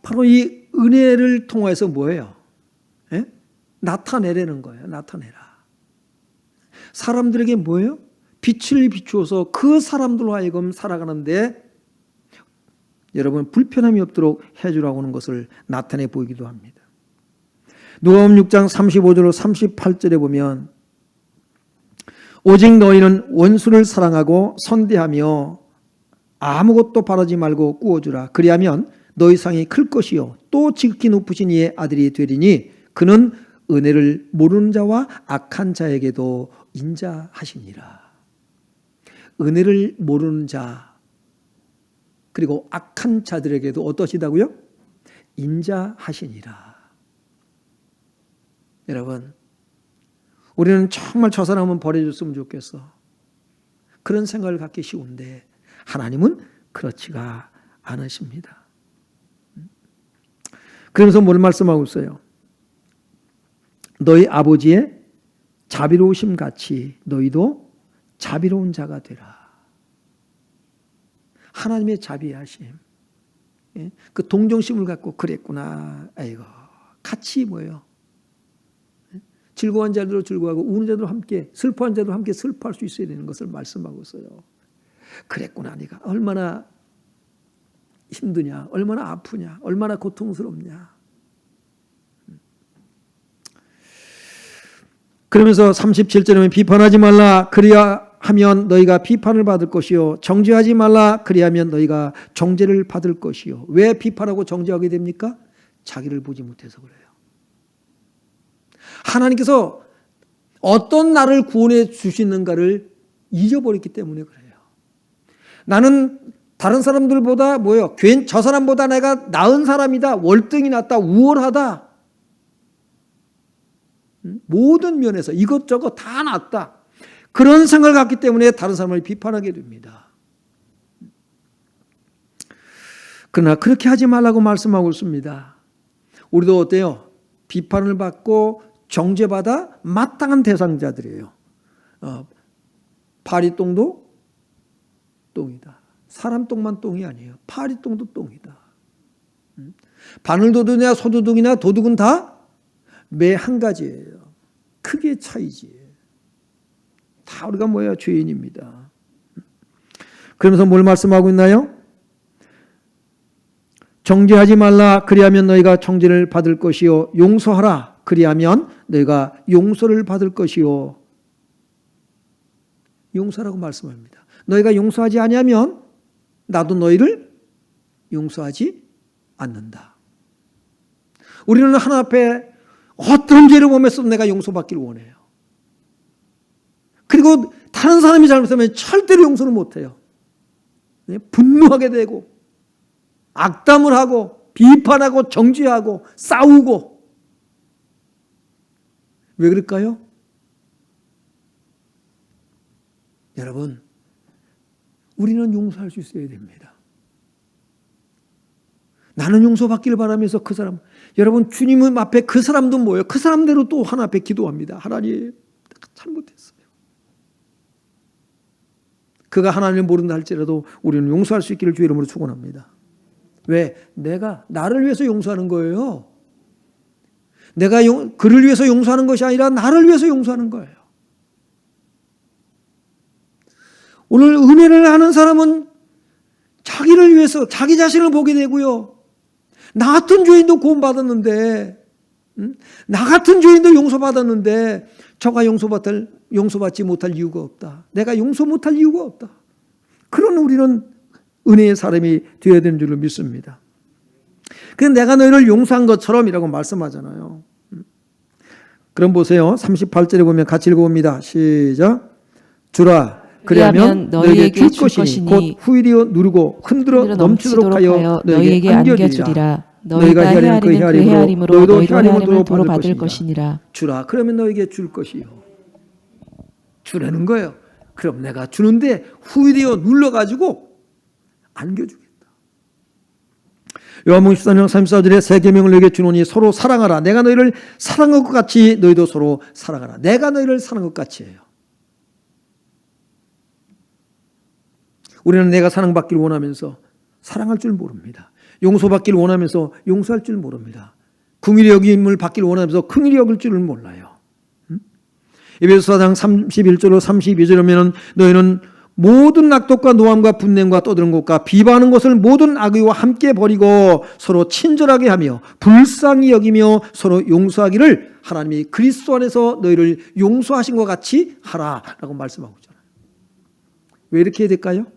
바로 이 은혜를 통해서 뭐예요? 예? 나타내라는 거예요. 나타내라. 사람들에게 뭐예요? 빛을 비추어서 그 사람들로 하여금 살아가는데 여러분 불편함이 없도록 해주라고 하는 것을 나타내 보이기도 합니다. 누가복음 6장 35절로 38절에 보면 오직 너희는 원수를 사랑하고 선대하며 아무것도 바라지 말고 꾸어주라. 그리하면 너희 상이 클 것이요 또 지극히 높으신 이의 아들이 되리니 그는 은혜를 모르는 자와 악한 자에게도 인자하시니라. 은혜를 모르는 자 그리고 악한 자들에게도 어떠시다고요? 인자하시니라. 여러분, 우리는 정말 저 사람은 버려줬으면 좋겠어. 그런 생각을 갖기 쉬운데 하나님은 그렇지가 않으십니다. 그러면서 뭘 말씀하고 있어요? 너희 아버지의 자비로우심 같이 너희도 자비로운 자가 되라. 하나님의 자비하심. 그 동정심을 갖고 그랬구나. 아이고, 같이 뭐예요? 즐거운 자들로 즐거워하고 우는 자들로 함께, 슬퍼한 자들로 함께 슬퍼할 수 있어야 되는 것을 말씀하고 있어요. 그랬구나. 네가 얼마나 힘드냐, 얼마나 아프냐, 얼마나 고통스럽냐. 그러면서 37절에 보면 비판하지 말라. 그리하면 너희가 비판을 받을 것이요 정죄하지 말라. 그리하면 너희가 정죄를 받을 것이요. 왜 비판하고 정죄하게 됩니까? 자기를 보지 못해서 그래요. 하나님께서 어떤 나를 구원해 주시는가를 잊어버렸기 때문에 그래요. 나는 다른 사람들보다 뭐예요? 저 사람보다 내가 나은 사람이다. 월등히 낫다. 우월하다. 모든 면에서 이것저것 다 낫다. 그런 생각을 갖기 때문에 다른 사람을 비판하게 됩니다. 그러나 그렇게 하지 말라고 말씀하고 있습니다. 우리도 어때요? 비판을 받고 정죄받아 마땅한 대상자들이에요. 파리똥도 똥이다. 사람 똥만 똥이 아니에요. 파리똥도 똥이다. 바늘도둑이나 소도둑이나 도둑은 다 매 한 가지예요. 크게 차이지. 다 우리가 뭐야? 죄인입니다. 그러면서 뭘 말씀하고 있나요? 정죄하지 말라. 그리하면 너희가 정죄를 받을 것이요 용서하라. 그리하면 너희가 용서를 받을 것이요. 용서라고 말씀합니다. 너희가 용서하지 아니하면 나도 너희를 용서하지 않는다. 우리는 하나님 앞에 어떤 죄를 범했어도 내가 용서받기를 원해요. 그리고 다 다른 사람이 잘못하면 절대로 용서를 못해요. 분노하게 되고 악담을 하고 비판하고 정죄하고 싸우고. 왜 그럴까요? 여러분, 우리는 용서할 수 있어야 됩니다. 나는 용서받기를 바라면서 그 사람, 여러분 주님 앞에 그 사람도 뭐예요? 그 사람대로 또 하나님 앞에 기도합니다. 하나님, 내가 잘못했어요. 그가 하나님을 모른다 할지라도 우리는 용서할 수 있기를 주의 이름으로 축원합니다. 왜? 내가 나를 위해서 용서하는 거예요. 내가 그를 위해서 용서하는 것이 아니라 나를 위해서 용서하는 거예요. 오늘 은혜를 하는 사람은 자기를 위해서 자기 자신을 보게 되고요. 나 같은 죄인도 구원받았는데, 나 같은 죄인도 용서받았는데 저가 용서받지 못할 이유가 없다. 내가 용서 못할 이유가 없다. 그런 우리는 은혜의 사람이 되어야 되는 줄로 믿습니다. 그래서 내가 너희를 용서한 것처럼이라고 말씀하잖아요. 그럼 보세요. 38절에 보면 같이 읽어봅니다. 시작. 주라 그리하면 너희에게 줄 것이니 곧 후일이여 누르고 흔들어 넘치도록 하여 너희에게 안겨주리라. 너희가 헤아리는 그 헤아림으로 너희도 헤아림을 도로 받을 것이니라. 주라 그러면 너희에게 줄 것이요. 주라는 거예요. 그럼 내가 주는데 후일이여 눌러가지고 안겨주겠다. 요한복음 14장 34절에 새 계명을 너희에게 주노니 서로 사랑하라. 내가 너희를 사랑한 것 같이 너희도 서로 사랑하라. 내가 너희를 사랑한 것 같이 해요. 우리는 내가 사랑받기를 원하면서 사랑할 줄 모릅니다. 용서받기를 원하면서 용서할 줄 모릅니다. 긍휼히 여김을 받기를 원하면서 긍휼히 여길 줄을 몰라요. 에베소 4장 31절로 32절에 보면 너희는 모든 낙독과 노함과 분냄과 떠드는 것과 비방하는 것을 모든 악의와 함께 버리고 서로 친절하게 하며 불쌍히 여기며 서로 용서하기를 하나님이 그리스도 안에서 너희를 용서하신 것 같이 하라라고 말씀하고 있잖아요. 왜 이렇게 해야 될까요?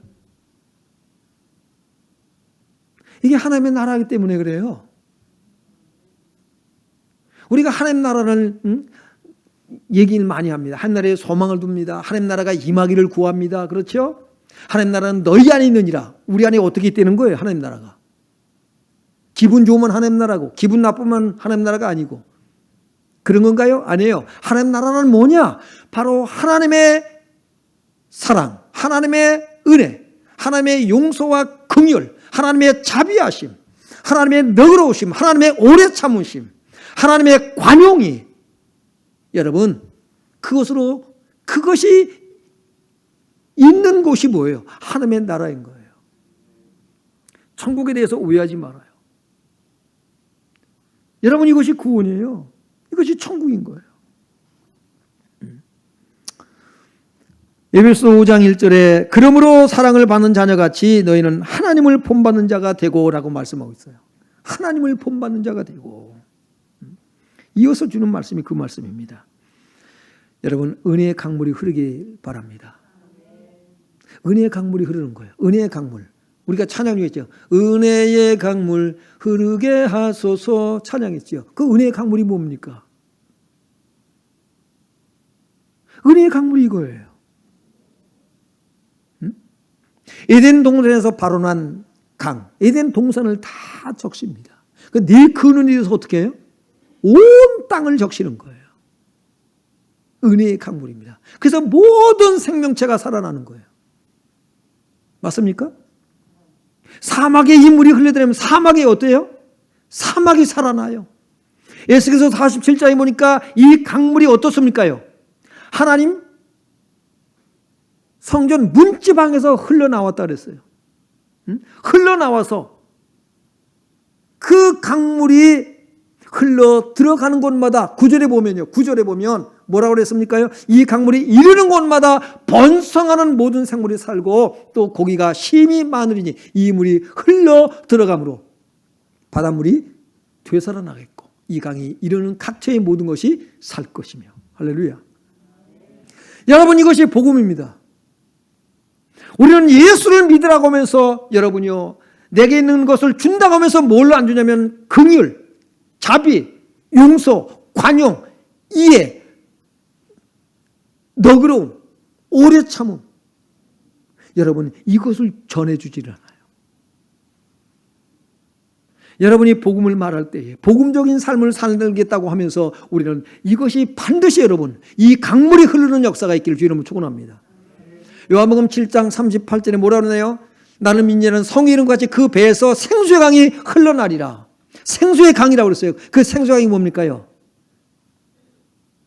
이게 하나님의 나라이기 때문에 그래요. 우리가 하나님 나라를 얘기를 많이 합니다. 하나님 나라에 소망을 둡니다. 하나님 나라가 임하기를 구합니다. 그렇죠? 하나님 나라는 너희 안에 있느니라. 우리 안에 어떻게 있다는 거예요? 하나님 나라가. 기분 좋으면 하나님 나라고 기분 나쁘면 하나님 나라가 아니고 그런 건가요? 아니에요. 하나님 나라는 뭐냐? 바로 하나님의 사랑, 하나님의 은혜, 하나님의 용서와 긍휼, 하나님의 자비하심, 하나님의 너그러우심, 하나님의 오래 참으심, 하나님의 관용이 여러분 그것이 있는 곳이 뭐예요? 하나님의 나라인 거예요. 천국에 대해서 오해하지 말아요. 여러분 이것이 구원이에요. 이것이 천국인 거예요. 에베소 5장 1절에 그러므로 사랑을 받는 자녀같이 너희는 하나님을 본받는 자가 되고 라고 말씀하고 있어요. 하나님을 본받는 자가 되고. 이어서 주는 말씀이 그 말씀입니다. 여러분 은혜의 강물이 흐르길 바랍니다. 은혜의 강물이 흐르는 거예요. 은혜의 강물. 우리가 찬양 중에 있죠. 은혜의 강물 흐르게 하소서 찬양했죠. 그 은혜의 강물이 뭡니까? 은혜의 강물이 이거예요. 에덴 동산에서 발원한 강, 에덴 동산을 다 적십니다. 네 근원이 돼서 어떻게 해요? 온 땅을 적시는 거예요. 은혜의 강물입니다. 그래서 모든 생명체가 살아나는 거예요. 맞습니까? 사막에 이 물이 흘러들으면 사막이 어때요? 사막이 살아나요. 에스겔서 47장에 보니까 이 강물이 어떻습니까요? 하나님 성전 문지방에서 흘러나왔다 그랬어요. 흘러나와서 그 강물이 흘러 들어가는 곳마다 구절에 보면 뭐라고 그랬습니까요? 이 강물이 이르는 곳마다 번성하는 모든 생물이 살고 또 고기가 심이 많으리니 이 물이 흘러 들어가므로 바닷물이 되살아나겠고 이 강이 이르는 각처의 모든 것이 살 것이며. 할렐루야. 여러분 이것이 복음입니다. 우리는 예수를 믿으라고 하면서 여러분이요 내게 있는 것을 준다고 하면서 뭘로 안 주냐면 긍휼, 자비, 용서, 관용, 이해, 너그러움, 오래 참음. 여러분, 이것을 전해주지를 않아요. 여러분이 복음을 말할 때에 복음적인 삶을 살겠다고 하면서 우리는 이것이 반드시 여러분 이 강물이 흐르는 역사가 있기를 주의 이름으로 축원합니다. 요한복음 7장 38절에 뭐라 그러나요? 나는 민재는 성의 이름 같이 그 배에서 생수의 강이 흘러나리라. 생수의 강이라고 그랬어요. 그 생수의 강이 뭡니까요?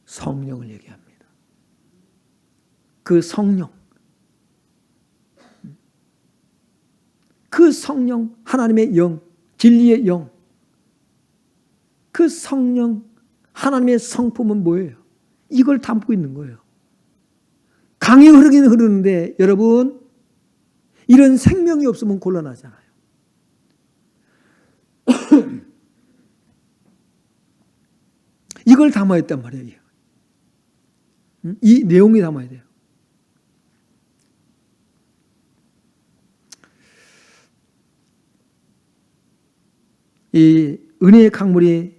성령을 얘기합니다. 그 성령. 그 성령, 하나님의 영, 진리의 영. 그 성령, 하나님의 성품은 뭐예요? 이걸 담고 있는 거예요. 강이 흐르긴 흐르는데 여러분 이런 생명이 없으면 곤란하잖아요. 이걸 담아야 했단 말이에요. 이 내용이 담아야 돼요. 이 은혜의 강물이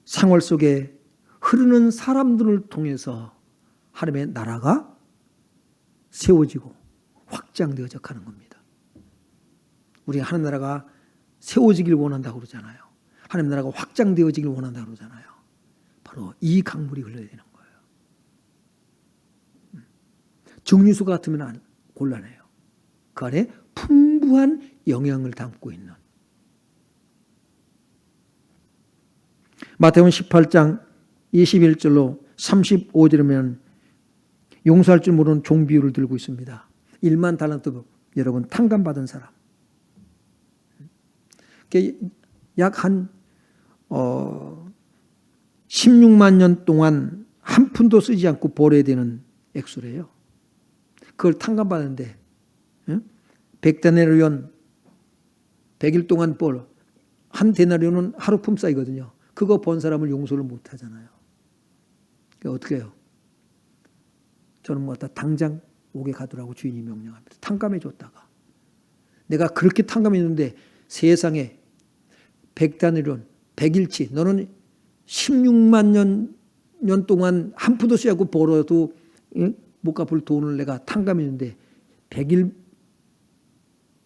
생활 속에 흐르는 사람들을 통해서 하나님의 나라가 세워지고 확장되어져 가는 겁니다. 우리가 하나님 나라가 세워지길 원한다고 그러잖아요. 하나님 나라가 확장되어지길 원한다고 그러잖아요. 바로 이 강물이 흘러야 되는 거예요. 증류수 같으면 곤란해요. 그 안에 풍부한 영양을 담고 있는. 마태복음 18장 21절로 35절이면 용서할 줄 모르는 종 비유를 들고 있습니다. 1만 달란트 여러분 탕감받은 사람. 약 한 16만 년 동안 한 푼도 쓰지 않고 벌어야 되는 액수래요. 그걸 탕감받았는데 100데나리온 100일 동안 벌 한 데나리온은 하루 품삯이거든요. 그거 번 사람을 용서를 못 하잖아요. 그러니까 어떻게 해요? 저는 뭐 당장 옥에 가두라고 주인이 명령합니다. 탕감해 줬다가 내가 그렇게 탕감했는데 세상에 100데나리온 100일치 너는 16만 년 동안 한 푼도 쓰지 않고 벌어도 못 갚을 돈을 내가 탕감했는데 100일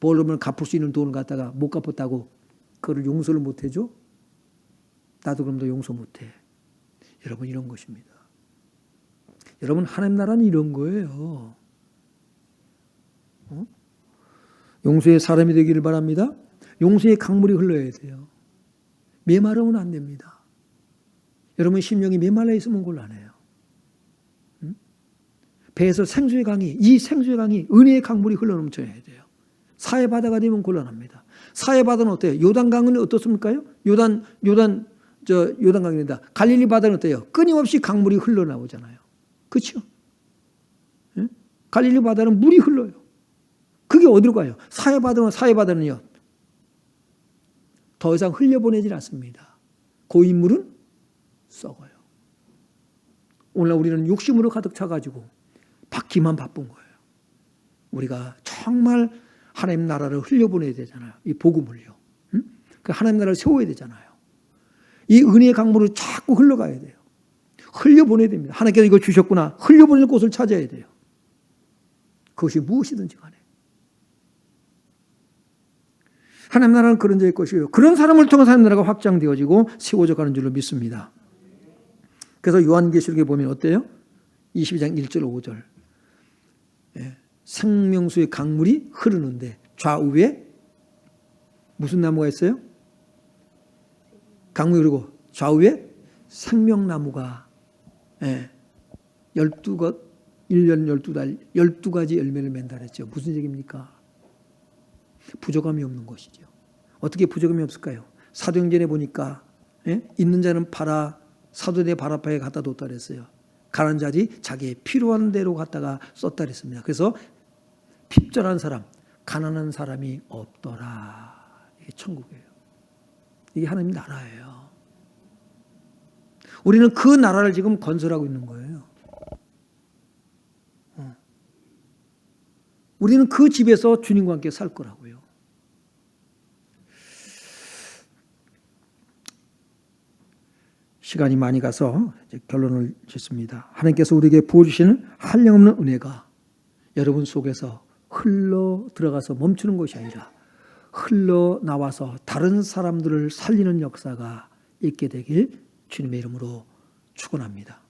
벌으면 갚을 수 있는 돈을 갖다가 못 갚았다고 그걸 용서를 못 해줘? 나도 그럼 너 용서 못 해. 여러분 이런 것입니다. 여러분 하나님 나라는 이런 거예요. 용서의 사람이 되기를 바랍니다. 용서의 강물이 흘러야 돼요. 메마르면 안 됩니다. 여러분 심령이 메말라 있으면 곤란해요. 배에서 생수의 강이 이 생수의 강이 은혜의 강물이 흘러넘쳐야 돼요. 사해 바다가 되면 곤란합니다. 사해 바다는 어때요? 요단강은 어떻습니까요? 요단강입니다. 갈릴리 바다는 어때요? 끊임없이 강물이 흘러나오잖아요. 그렇죠? 예? 갈릴리 바다는 물이 흘러요. 그게 어디로 가요? 사해 바다는요. 더 이상 흘려보내질 않습니다. 고인물은 썩어요. 오늘날 우리는 욕심으로 가득 차가지고 받기만 바쁜 거예요. 우리가 정말 하나님 나라를 흘려보내야 되잖아요. 이 복음을요. 그 하나님 나라를 세워야 되잖아요. 이 은혜의 강물을 자꾸 흘러가야 돼요. 흘려보내야 됩니다. 하나님께서 이걸 주셨구나. 흘려보낼 곳을 찾아야 돼요. 그것이 무엇이든지 간에. 하나님 나라는 그런 자일 것이에요. 그런 사람을 통해서 하나님 나라가 확장되어지고 세워져 가는 줄로 믿습니다. 그래서 요한계시록에 보면 어때요? 22장 1절 5절. 생명수의 강물이 흐르는데 좌우에 무슨 나무가 있어요? 강물이 흐르고 좌우에 생명나무가 1년 12달 12가지 열매를 맺는다 그랬죠. 무슨 얘기입니까? 부족함이 없는 것이죠. 어떻게 부족함이 없을까요? 사도행전에 보니까 있는 자는 팔아 사도들의 발 앞에 갖다 뒀다 그랬어요. 가난한 자들이 자기의 필요한 대로 갖다가 썼다 그랬습니다. 그래서 핍절한 사람, 가난한 사람이 없더라. 이게 천국이에요. 이게 하나님 나라예요. 우리는 그 나라를 지금 건설하고 있는 거예요. 우리는 그 집에서 주님과 함께 살 거라고요. 시간이 많이 가서 이제 결론을 짓습니다. 하나님께서 우리에게 부어주시는 한량없는 은혜가 여러분 속에서 흘러 들어가서 멈추는 것이 아니라 흘러 나와서 다른 사람들을 살리는 역사가 있게 되길 주님의 이름으로 축원합니다.